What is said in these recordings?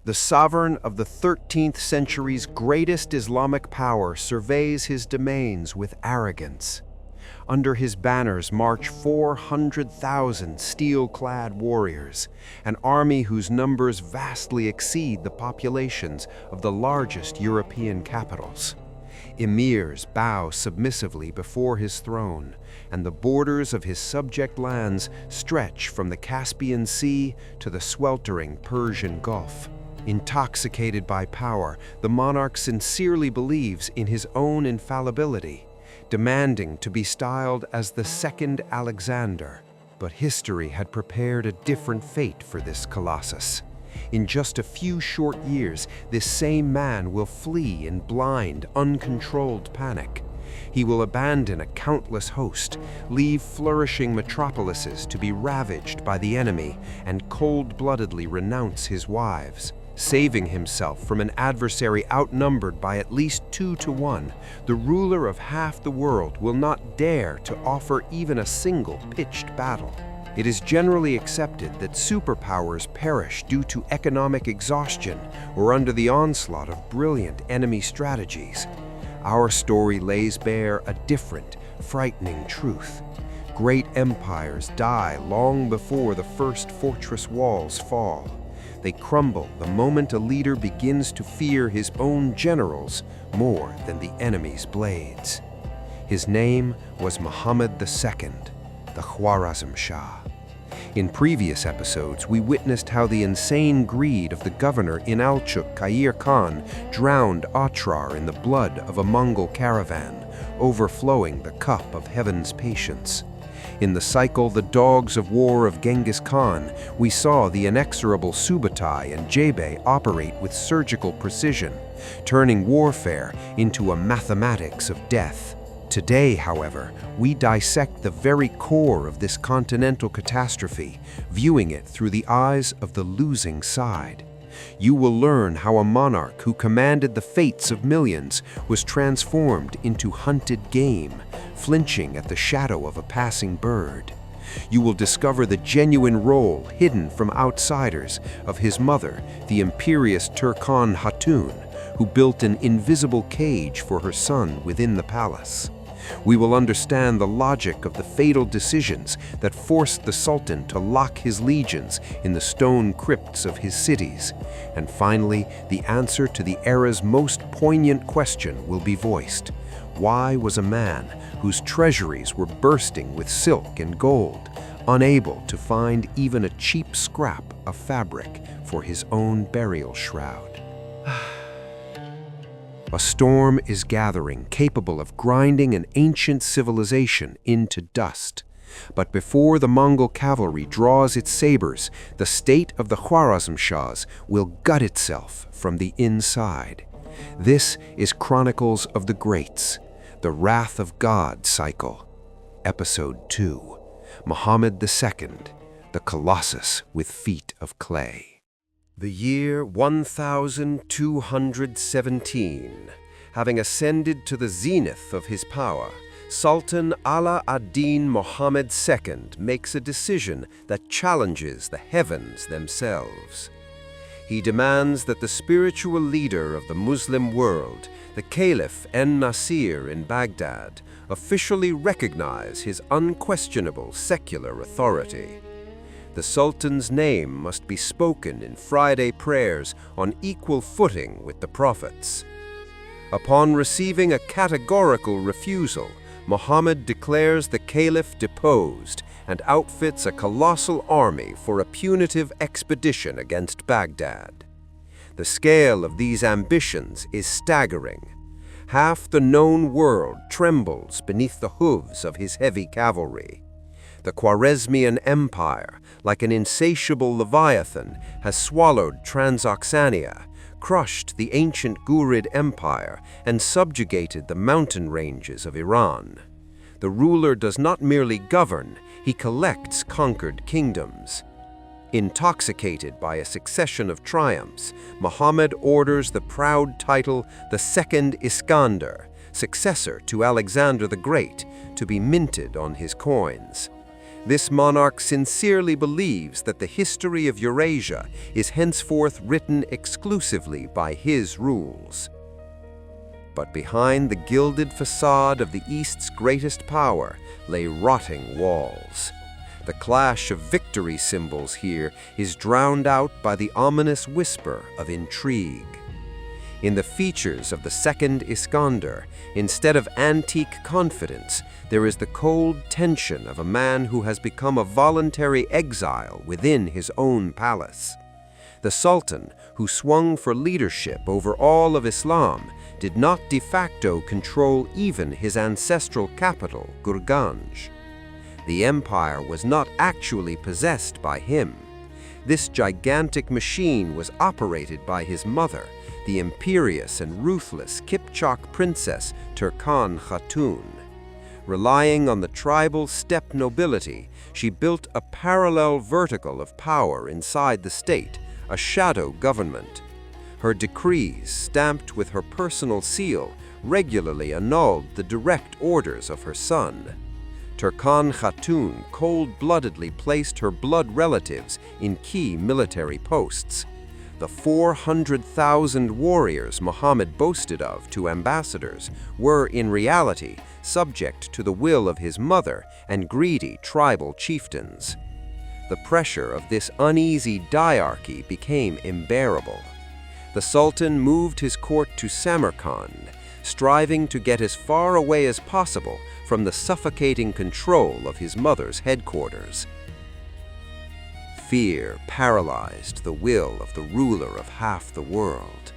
The sovereign of the 13th century's greatest Islamic power surveys his domains with arrogance. Under his banners march 400,000 steel-clad warriors, an army whose numbers vastly exceed the populations of the largest European capitals. Emirs bow submissively before his throne, and the borders of his subject lands stretch from the Caspian Sea to the sweltering Persian Gulf. Intoxicated by power, the monarch sincerely believes in his own infallibility, demanding to be styled as the Second Alexander. But history had prepared a different fate for this colossus. In just a few short years, this same man will flee in blind, uncontrolled panic. He will abandon a countless host, leave flourishing metropolises to be ravaged by the enemy, and cold-bloodedly renounce his wives. Saving himself from an adversary outnumbered by at least 2 to 1, the ruler of half the world will not dare to offer even a single pitched battle. It is generally accepted that superpowers perish due to economic exhaustion or under the onslaught of brilliant enemy strategies. Our story lays bare a different, frightening truth. Great empires die long before the first fortress walls fall. They crumble the moment a leader begins to fear his own generals more than the enemy's blades. His name was Muhammad II, the Khwarazm Shah. In previous episodes, we witnessed how the insane greed of the governor Inalchuk Khair Khan drowned Otrar in the blood of a Mongol caravan, overflowing the cup of heaven's patience. In the cycle The Dogs of War of Genghis Khan, we saw the inexorable Subutai and Jebe operate with surgical precision, turning warfare into a mathematics of death. Today, however, we dissect the very core of this continental catastrophe, viewing it through the eyes of the losing side. You will learn how a monarch who commanded the fates of millions was transformed into hunted game, flinching at the shadow of a passing bird. You will discover the genuine role hidden from outsiders of his mother, the imperious Terken Khatun, who built an invisible cage for her son within the palace. We will understand the logic of the fatal decisions that forced the Sultan to lock his legions in the stone crypts of his cities. And finally, the answer to the era's most poignant question will be voiced. Why was a man whose treasuries were bursting with silk and gold unable to find even a cheap scrap of fabric for his own burial shroud? A storm is gathering, capable of grinding an ancient civilization into dust. But before the Mongol cavalry draws its sabers, the state of the Khwarazm Shahs will gut itself from the inside. This is Chronicles of the Greats, the Wrath of God cycle. Episode 2, Muhammad II, the Colossus with Feet of Clay. The year 1217, having ascended to the zenith of his power, Sultan Ala ad-Din Muhammad II makes a decision that challenges the heavens themselves. He demands that the spiritual leader of the Muslim world, the Caliph en-Nasir in Baghdad, officially recognize his unquestionable secular authority. The Sultan's name must be spoken in Friday prayers on equal footing with the prophets. Upon receiving a categorical refusal, Muhammad declares the Caliph deposed and outfits a colossal army for a punitive expedition against Baghdad. The scale of these ambitions is staggering. Half the known world trembles beneath the hooves of his heavy cavalry. The Khwarezmian Empire, like an insatiable leviathan, has swallowed Transoxania, crushed the ancient Ghurid Empire, and subjugated the mountain ranges of Iran. The ruler does not merely govern, he collects conquered kingdoms. Intoxicated by a succession of triumphs, Muhammad orders the proud title the Second Iskander, successor to Alexander the Great, to be minted on his coins. This monarch sincerely believes that the history of Eurasia is henceforth written exclusively by his rules. But behind the gilded facade of the East's greatest power lay rotting walls. The clash of victory symbols here is drowned out by the ominous whisper of intrigue. In the features of the second Iskander, instead of antique confidence, there is the cold tension of a man who has become a voluntary exile within his own palace. The Sultan, who swung for leadership over all of Islam, did not de facto control even his ancestral capital, Gurganj. The empire was not actually possessed by him. This gigantic machine was operated by his mother, the imperious and ruthless Kipchak princess Terken Khatun. Relying on the tribal steppe nobility, she built a parallel vertical of power inside the state, a shadow government. Her decrees, stamped with her personal seal, regularly annulled the direct orders of her son. Terken Khatun cold-bloodedly placed her blood relatives in key military posts. The 400,000 warriors Muhammad boasted of to ambassadors were, in reality, subject to the will of his mother and greedy tribal chieftains. The pressure of this uneasy diarchy became unbearable. The Sultan moved his court to Samarkand, striving to get as far away as possible from the suffocating control of his mother's headquarters. Fear paralyzed the will of the ruler of half the world.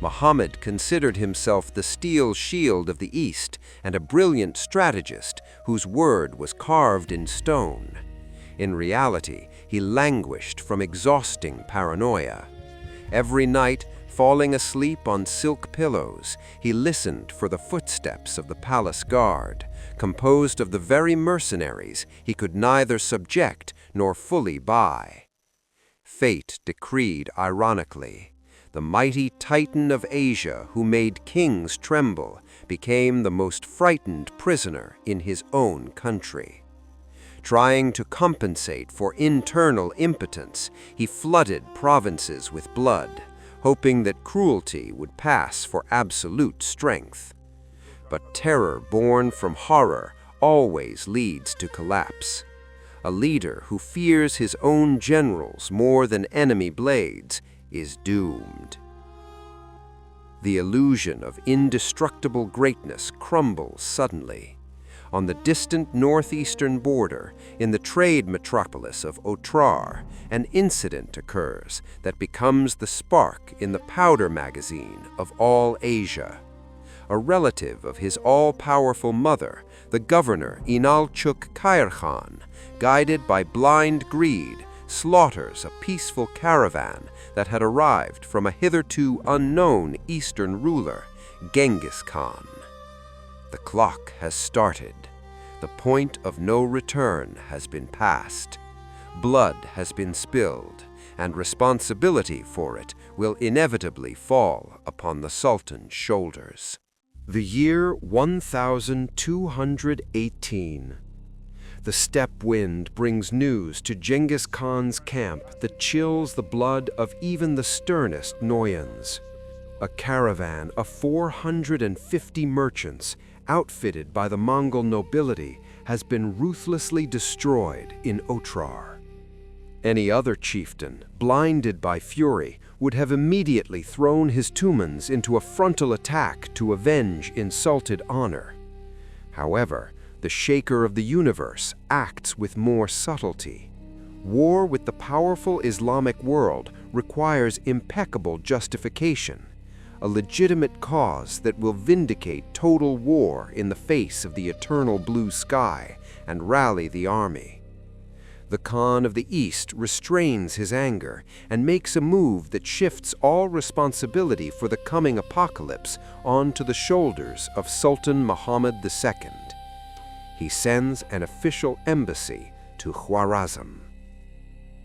Muhammad considered himself the steel shield of the East and a brilliant strategist whose word was carved in stone. In reality, he languished from exhausting paranoia. Every night, falling asleep on silk pillows, he listened for the footsteps of the palace guard, composed of the very mercenaries he could neither subject nor fully buy. Fate decreed ironically. The mighty Titan of Asia, who made kings tremble, became the most frightened prisoner in his own country. Trying to compensate for internal impotence, he flooded provinces with blood, hoping that cruelty would pass for absolute strength. But terror born from horror always leads to collapse. A leader who fears his own generals more than enemy blades is doomed. The illusion of indestructible greatness crumbles suddenly. On the distant northeastern border, in the trade metropolis of Otrar, an incident occurs that becomes the spark in the powder magazine of all Asia. A relative of his all-powerful mother, the governor Inalchuk Khan, guided by blind greed, slaughters a peaceful caravan that had arrived from a hitherto unknown eastern ruler, Genghis Khan. The clock has started. The point of no return has been passed. Blood has been spilled, and responsibility for it will inevitably fall upon the Sultan's shoulders. The year 1218. The steppe wind brings news to Genghis Khan's camp that chills the blood of even the sternest Noyans. A caravan of 450 merchants, outfitted by the Mongol nobility, has been ruthlessly destroyed in Otrar. Any other chieftain, blinded by fury, would have immediately thrown his tumans into a frontal attack to avenge insulted honor. However, the Shaker of the universe acts with more subtlety. War with the powerful Islamic world requires impeccable justification, a legitimate cause that will vindicate total war in the face of the eternal blue sky and rally the army. The Khan of the East restrains his anger and makes a move that shifts all responsibility for the coming apocalypse onto the shoulders of Sultan Muhammad II. He sends an official embassy to Khwarazm.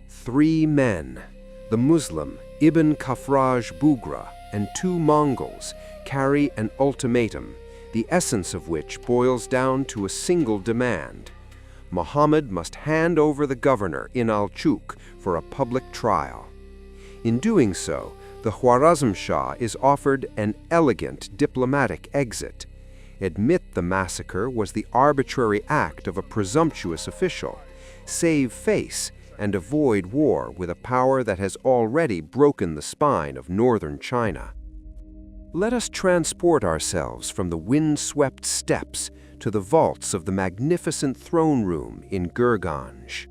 3 men, the Muslim Ibn Khafraj Bugra and 2 Mongols, carry an ultimatum, the essence of which boils down to a single demand: Muhammad must hand over the governor Inalchuk for a public trial. In doing so, the Khwarazm Shah is offered an elegant diplomatic exit. Admit the massacre was the arbitrary act of a presumptuous official. Save face and avoid war with a power that has already broken the spine of northern China. Let us transport ourselves from the wind-swept steppes to the vaults of the magnificent throne room in Gurganj.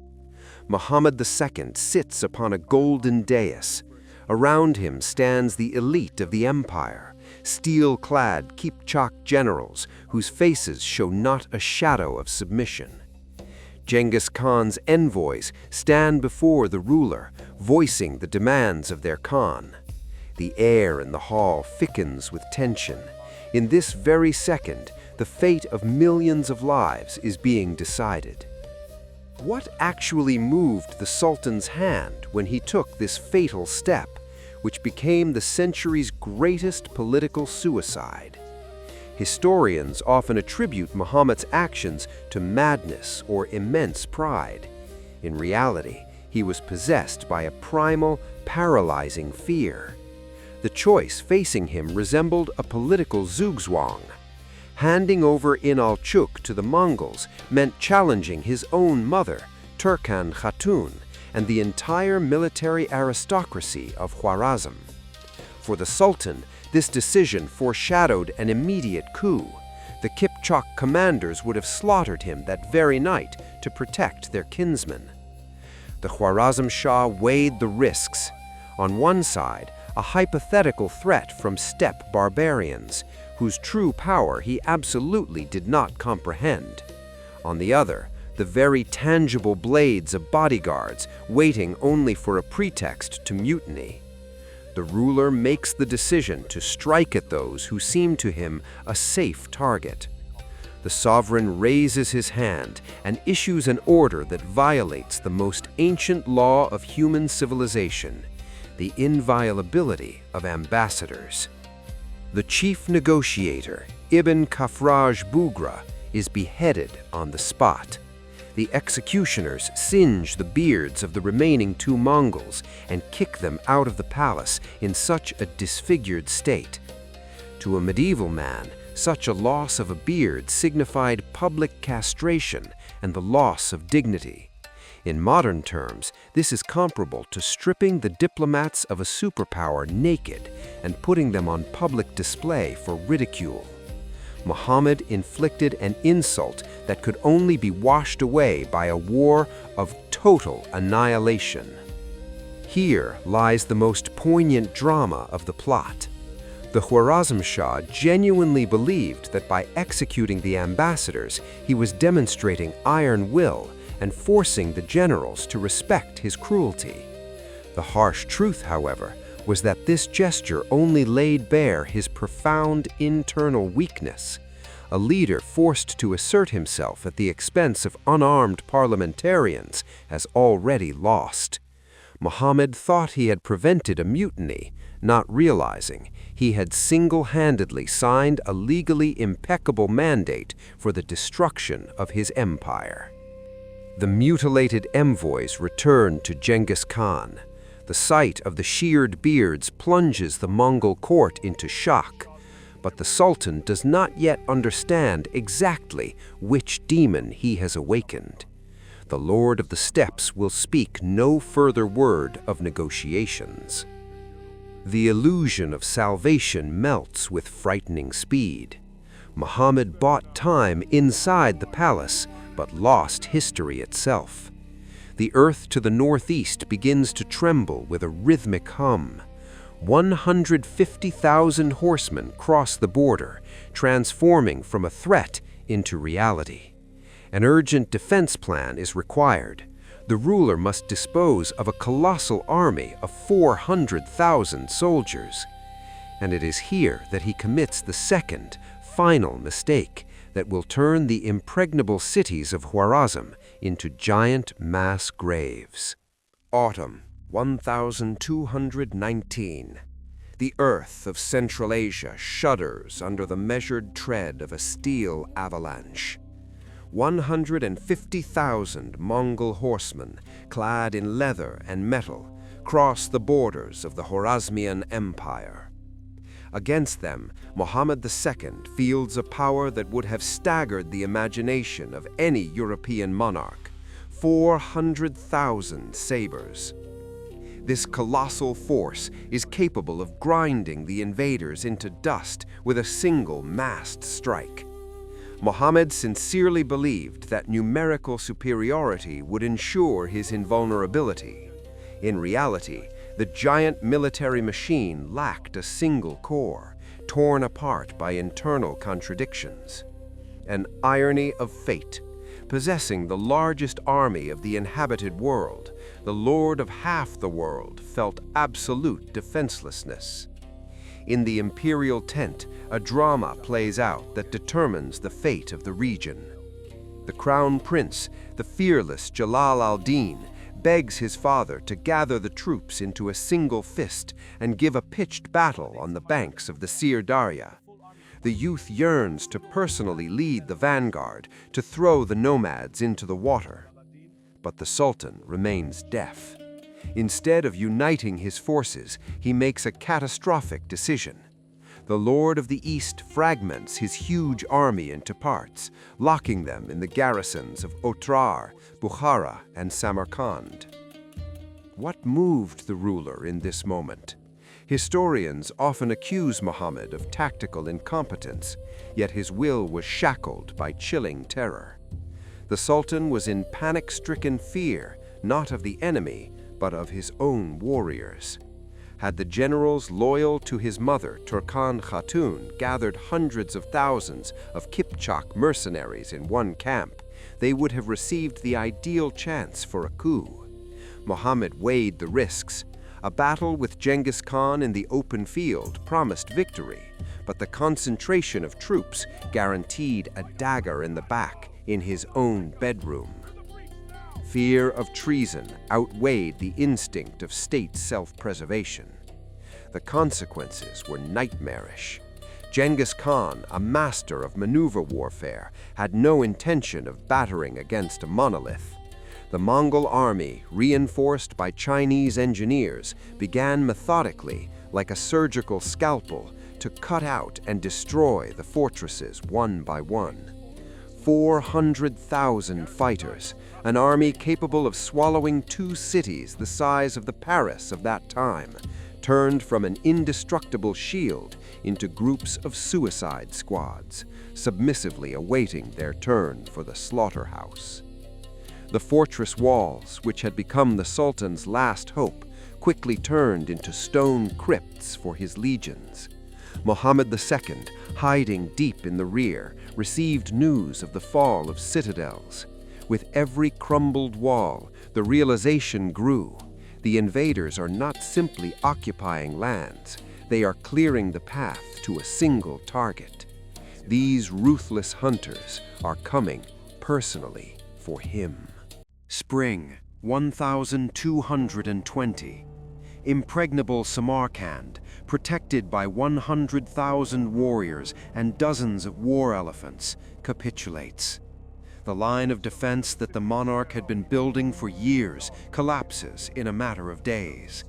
Muhammad II sits upon a golden dais. Around him stands the elite of the empire, steel-clad Kipchak generals whose faces show not a shadow of submission. Genghis Khan's envoys stand before the ruler, voicing the demands of their Khan. The air in the hall thickens with tension. In this very second, the fate of millions of lives is being decided. What actually moved the Sultan's hand when he took this fatal step, which became the century's greatest political suicide? Historians often attribute Muhammad's actions to madness or immense pride. In reality, he was possessed by a primal, paralyzing fear. The choice facing him resembled a political zugzwang. Handing over Inalchuk to the Mongols meant challenging his own mother, Terken Khatun, and the entire military aristocracy of Khwarazm. For the Sultan, this decision foreshadowed an immediate coup. The Kipchak commanders would have slaughtered him that very night to protect their kinsmen. The Khwarazm Shah weighed the risks. On one side, a hypothetical threat from steppe barbarians, whose true power he absolutely did not comprehend. On the other, the very tangible blades of bodyguards waiting only for a pretext to mutiny. The ruler makes the decision to strike at those who seem to him a safe target. The sovereign raises his hand and issues an order that violates the most ancient law of human civilization, the inviolability of ambassadors. The chief negotiator, Ibn Khafraj Bugra, is beheaded on the spot. The executioners singe the beards of the remaining two Mongols and kick them out of the palace in such a disfigured state. To a medieval man, such a loss of a beard signified public castration and the loss of dignity. In modern terms, this is comparable to stripping the diplomats of a superpower naked and putting them on public display for ridicule. Muhammad inflicted an insult that could only be washed away by a war of total annihilation. Here lies the most poignant drama of the plot. The Khwarazm Shah genuinely believed that by executing the ambassadors, he was demonstrating iron will and forcing the generals to respect his cruelty. The harsh truth, however, was that this gesture only laid bare his profound internal weakness. A leader forced to assert himself at the expense of unarmed parliamentarians has already lost. Muhammad thought he had prevented a mutiny, not realizing he had single-handedly signed a legally impeccable mandate for the destruction of his empire. The mutilated envoys returned to Genghis Khan. The sight of the sheared beards plunges the Mongol court into shock, but the Sultan does not yet understand exactly which demon he has awakened. The Lord of the Steppes will speak no further word of negotiations. The illusion of salvation melts with frightening speed. Muhammad bought time inside the palace, but lost history itself. The earth to the northeast begins to tremble with a rhythmic hum. 150,000 horsemen cross the border, transforming from a threat into reality. An urgent defense plan is required. The ruler must dispose of a colossal army of 400,000 soldiers. And it is here that he commits the second, final mistake that will turn the impregnable cities of Khwarazm into giant mass graves. Autumn 1219. The earth of Central Asia shudders under the measured tread of a steel avalanche. 150,000 Mongol horsemen, clad in leather and metal, cross the borders of the Khwarazmian Empire. Against them, Muhammad II fields a power that would have staggered the imagination of any European monarch: 400,000 sabers. This colossal force is capable of grinding the invaders into dust with a single massed strike. Muhammad sincerely believed that numerical superiority would ensure his invulnerability. In reality, the giant military machine lacked a single core, torn apart by internal contradictions. An irony of fate. Possessing the largest army of the inhabited world, the lord of half the world felt absolute defenselessness. In the imperial tent, a drama plays out that determines the fate of the region. The crown prince, the fearless Jalal al-Din, begs his father to gather the troops into a single fist and give a pitched battle on the banks of the Sir Darya. The youth yearns to personally lead the vanguard, to throw the nomads into the water. But the Sultan remains deaf. Instead of uniting his forces, he makes a catastrophic decision. The Lord of the East fragments his huge army into parts, locking them in the garrisons of Otrar, Bukhara, and Samarkand. What moved the ruler in this moment? Historians often accuse Muhammad of tactical incompetence, yet his will was shackled by chilling terror. The Sultan was in panic-stricken fear, not of the enemy, but of his own warriors. Had the generals loyal to his mother, Terken Khatun, gathered hundreds of thousands of Kipchak mercenaries in one camp, they would have received the ideal chance for a coup. Muhammad weighed the risks. A battle with Genghis Khan in the open field promised victory, but the concentration of troops guaranteed a dagger in the back in his own bedroom. Fear of treason outweighed the instinct of state self-preservation. The consequences were nightmarish. Genghis Khan, a master of maneuver warfare, had no intention of battering against a monolith. The Mongol army, reinforced by Chinese engineers, began methodically, like a surgical scalpel, to cut out and destroy the fortresses one by one. 400,000 fighters, an army capable of swallowing two cities the size of the Paris of that time, turned from an indestructible shield into groups of suicide squads, submissively awaiting their turn for the slaughterhouse. The fortress walls, which had become the Sultan's last hope, quickly turned into stone crypts for his legions. Muhammad II, hiding deep in the rear, received news of the fall of citadels. With every crumbled wall, the realization grew. The invaders are not simply occupying lands, they are clearing the path to a single target. These ruthless hunters are coming personally for him. Spring 1220. Impregnable Samarkand, protected by 100,000 warriors and dozens of war elephants, capitulates. The line of defense that the monarch had been building for years collapses in a matter of days.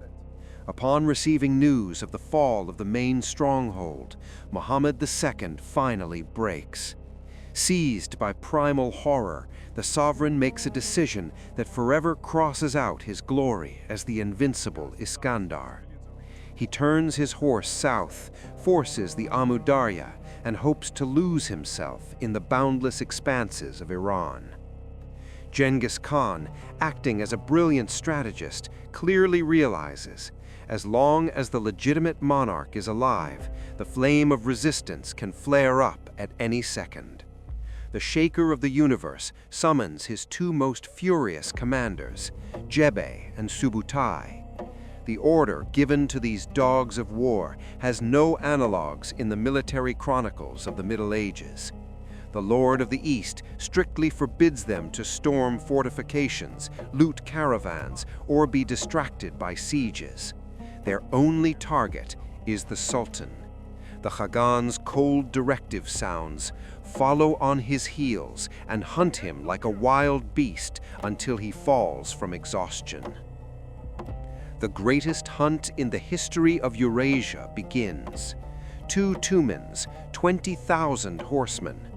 Upon receiving news of the fall of the main stronghold, Muhammad II finally breaks. Seized by primal horror, the sovereign makes a decision that forever crosses out his glory as the invincible Iskandar. He turns his horse south, forces the Amu Darya, and hopes to lose himself in the boundless expanses of Iran. Genghis Khan, acting as a brilliant strategist, clearly realizes, as long as the legitimate monarch is alive, the flame of resistance can flare up at any second. The Shaker of the universe summons his two most furious commanders, Jebe and Subutai. The order given to these dogs of war has no analogues in the military chronicles of the Middle Ages. The Lord of the East strictly forbids them to storm fortifications, loot caravans, or be distracted by sieges. Their only target is the Sultan. The Khagan's cold directive sounds, "Follow on his heels and hunt him like a wild beast until he falls from exhaustion." The greatest hunt in the history of Eurasia begins. 2 Tumans, 20,000 horsemen.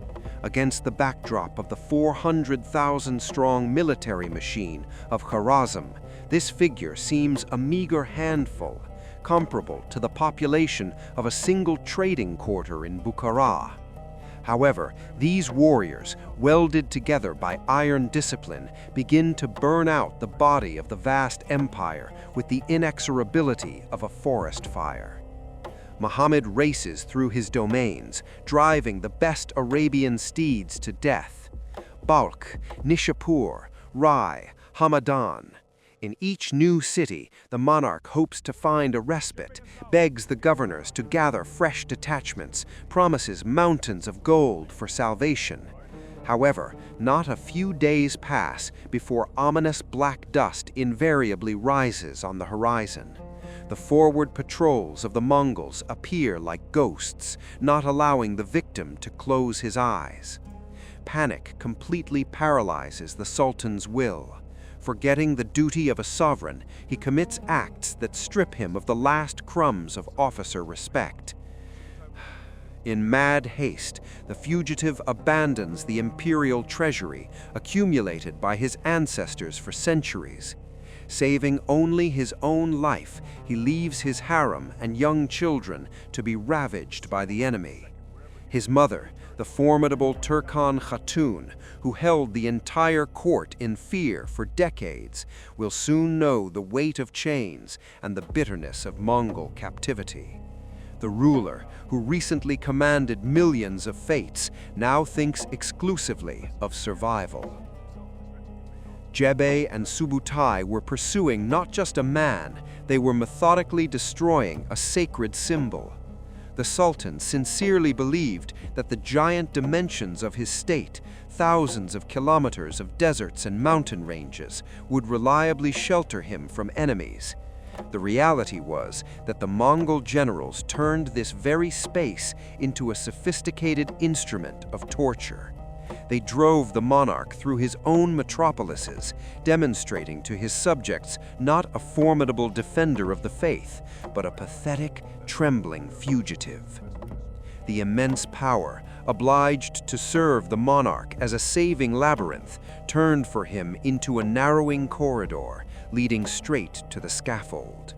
Against the backdrop of the 400,000-strong military machine of Khwarazm, this figure seems a meager handful, comparable to the population of a single trading quarter in Bukhara. However, these warriors, welded together by iron discipline, begin to burn out the body of the vast empire with the inexorability of a forest fire. Muhammad races through his domains, driving the best Arabian steeds to death. Balkh, Nishapur, Rai, Hamadan. In each new city, the monarch hopes to find a respite, begs the governors to gather fresh detachments, promises mountains of gold for salvation. However, not a few days pass before ominous black dust invariably rises on the horizon. The forward patrols of the Mongols appear like ghosts, not allowing the victim to close his eyes. Panic completely paralyzes the Sultan's will. Forgetting the duty of a sovereign, he commits acts that strip him of the last crumbs of officer respect. In mad haste, the fugitive abandons the imperial treasury, accumulated by his ancestors for centuries. Saving only his own life, he leaves his harem and young children to be ravaged by the enemy. His mother, the formidable Terken Khatun, who held the entire court in fear for decades, will soon know the weight of chains and the bitterness of Mongol captivity. The ruler, who recently commanded millions of fates, now thinks exclusively of survival. Jebe and Subutai were pursuing not just a man, they were methodically destroying a sacred symbol. The Sultan sincerely believed that the giant dimensions of his state, thousands of kilometers of deserts and mountain ranges, would reliably shelter him from enemies. The reality was that the Mongol generals turned this very space into a sophisticated instrument of torture. They drove the monarch through his own metropolises, demonstrating to his subjects not a formidable defender of the faith, but a pathetic, trembling fugitive. The immense power, obliged to serve the monarch as a saving labyrinth, turned for him into a narrowing corridor, leading straight to the scaffold.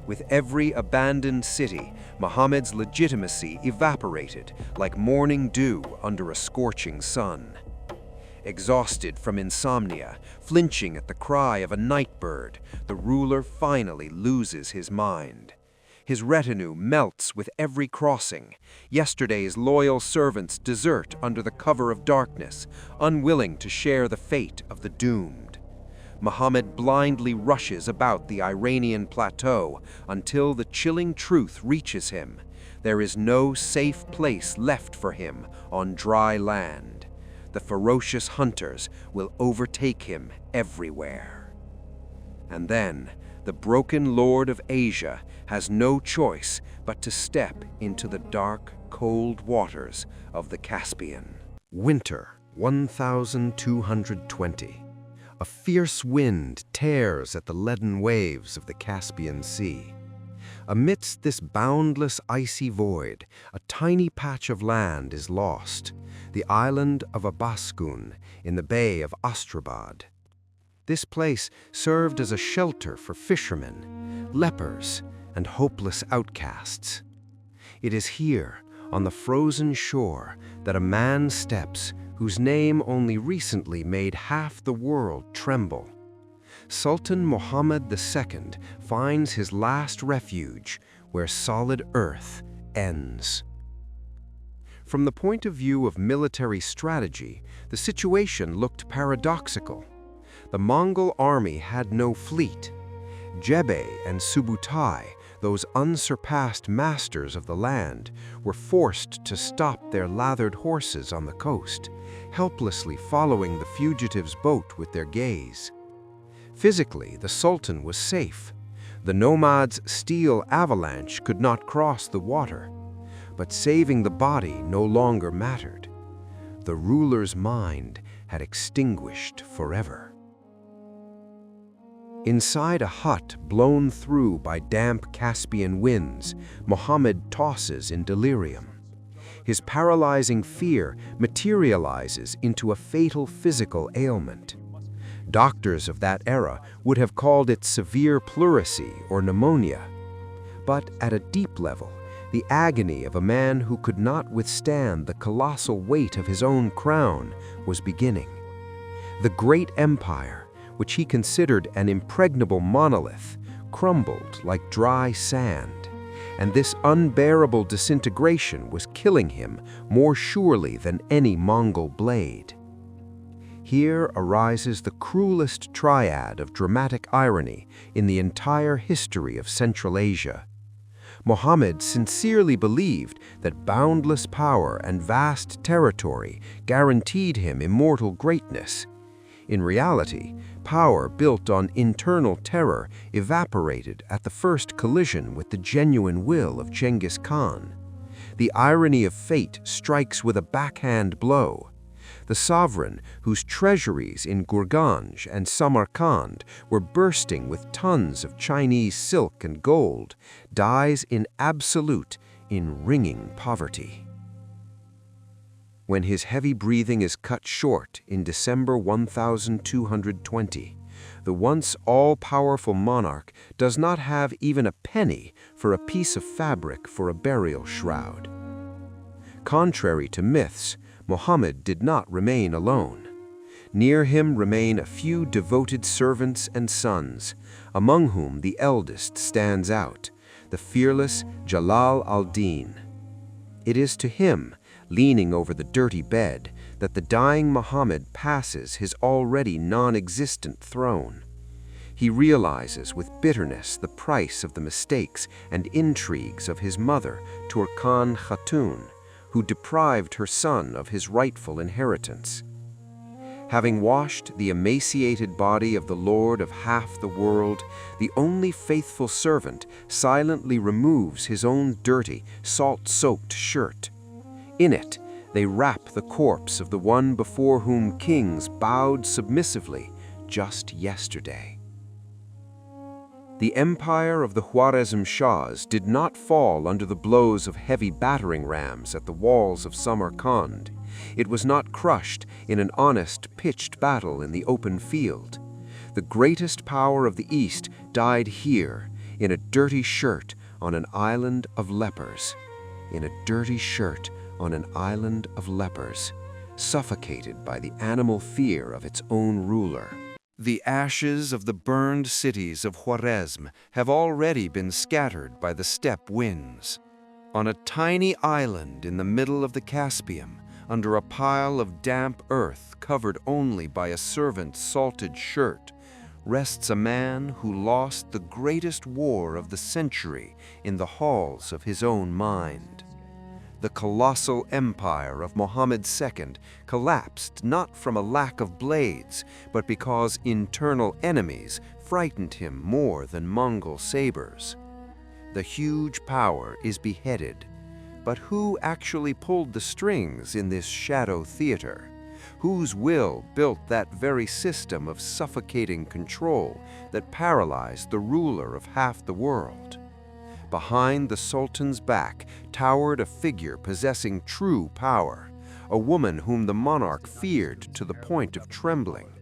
With every abandoned city, Muhammad's legitimacy evaporated like morning dew under a scorching sun. Exhausted from insomnia, flinching at the cry of a night bird, the ruler finally loses his mind. His retinue melts with every crossing. Yesterday's loyal servants desert under the cover of darkness, unwilling to share the fate of the doomed. Muhammad blindly rushes about the Iranian plateau until the chilling truth reaches him. There is no safe place left for him on dry land. The ferocious hunters will overtake him everywhere. And then, the broken lord of Asia has no choice but to step into the dark, cold waters of the Caspian. Winter 1220. A fierce wind tears at the leaden waves of the Caspian Sea. Amidst this boundless icy void, a tiny patch of land is lost, the island of Abaskun in the Bay of Astrabad. This place served as a shelter for fishermen, lepers, and hopeless outcasts. It is here, on the frozen shore, that a man steps whose name only recently made half the world tremble. Sultan Muhammad II finds his last refuge where solid earth ends. From the point of view of military strategy, the situation looked paradoxical. The Mongol army had no fleet. Jebe and Subutai, those unsurpassed masters of the land, were forced to stop their lathered horses on the coast, helplessly following the fugitives' boat with their gaze. Physically, the Sultan was safe. The nomads' steel avalanche could not cross the water. but saving the body no longer mattered. The ruler's mind had extinguished forever. Inside a hut blown through by damp Caspian winds, Muhammad tosses in delirium. His paralyzing fear materializes into a fatal physical ailment. Doctors of that era would have called it severe pleurisy or pneumonia. But at a deep level, the agony of a man who could not withstand the colossal weight of his own crown was beginning. The great empire, which he considered an impregnable monolith, crumbled like dry sand, and this unbearable disintegration was killing him more surely than any Mongol blade. Here arises the cruelest triad of dramatic irony in the entire history of Central Asia. Muhammad sincerely believed that boundless power and vast territory guaranteed him immortal greatness. In reality, power built on internal terror evaporated at the first collision with the genuine will of Genghis Khan. The irony of fate strikes with a backhand blow. The sovereign, whose treasuries in Gurganj and Samarkand were bursting with tons of Chinese silk and gold, dies in absolute, ringing poverty. When his heavy breathing is cut short in December 1220, the once all-powerful monarch does not have even a penny for a piece of fabric for a burial shroud. Contrary to myths, Muhammad did not remain alone. Near him remain a few devoted servants and sons, among whom the eldest stands out, the fearless Jalal al-Din. It is to him, leaning over the dirty bed, that the dying Muhammad passes his already non-existent throne. He realizes with bitterness the price of the mistakes and intrigues of his mother, Terken Khatun, who deprived her son of his rightful inheritance. Having washed the emaciated body of the Lord of half the world, the only faithful servant silently removes his own dirty, salt-soaked shirt. In it, they wrap the corpse of the one before whom kings bowed submissively just yesterday. The empire of the Khwarazm Shahs did not fall under the blows of heavy battering rams at the walls of Samarkand. It was not crushed in an honest, pitched battle in the open field. The greatest power of the East died here, in a dirty shirt on an island of lepers. In a dirty shirt on an island of lepers, suffocated by the animal fear of its own ruler. The ashes of the burned cities of Khwarazm have already been scattered by the steppe winds. On a tiny island in the middle of the Caspian, under a pile of damp earth covered only by a servant's salted shirt, rests a man who lost the greatest war of the century in the halls of his own mind. The colossal empire of Muhammad II collapsed not from a lack of blades, but because internal enemies frightened him more than Mongol sabers. The huge power is beheaded, but who actually pulled the strings in this shadow theater? Whose will built that very system of suffocating control that paralyzed the ruler of half the world? Behind the Sultan's back towered a figure possessing true power, a woman whom the monarch feared to the point of trembling.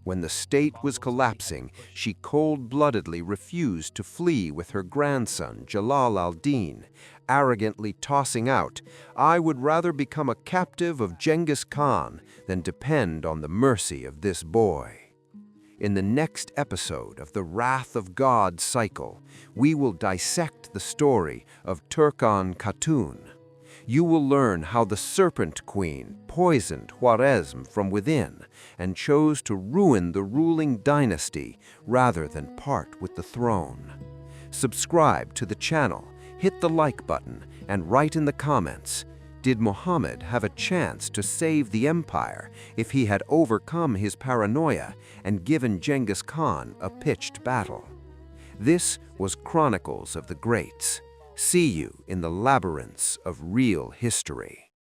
When the state was collapsing, she cold-bloodedly refused to flee with her grandson, Jalal al-Din, arrogantly tossing out, "I would rather become a captive of Genghis Khan than depend on the mercy of this boy." In the next episode of the Wrath of God cycle, we will dissect the story of Terken Khatun. You will learn how the Serpent Queen poisoned Khwarazm from within and chose to ruin the ruling dynasty rather than part with the throne. Subscribe to the channel, hit the like button, and write in the comments, did Muhammad have a chance to save the empire if he had overcome his paranoia and given Genghis Khan a pitched battle? This was Chronicles of the Greats. See you in the labyrinths of real history.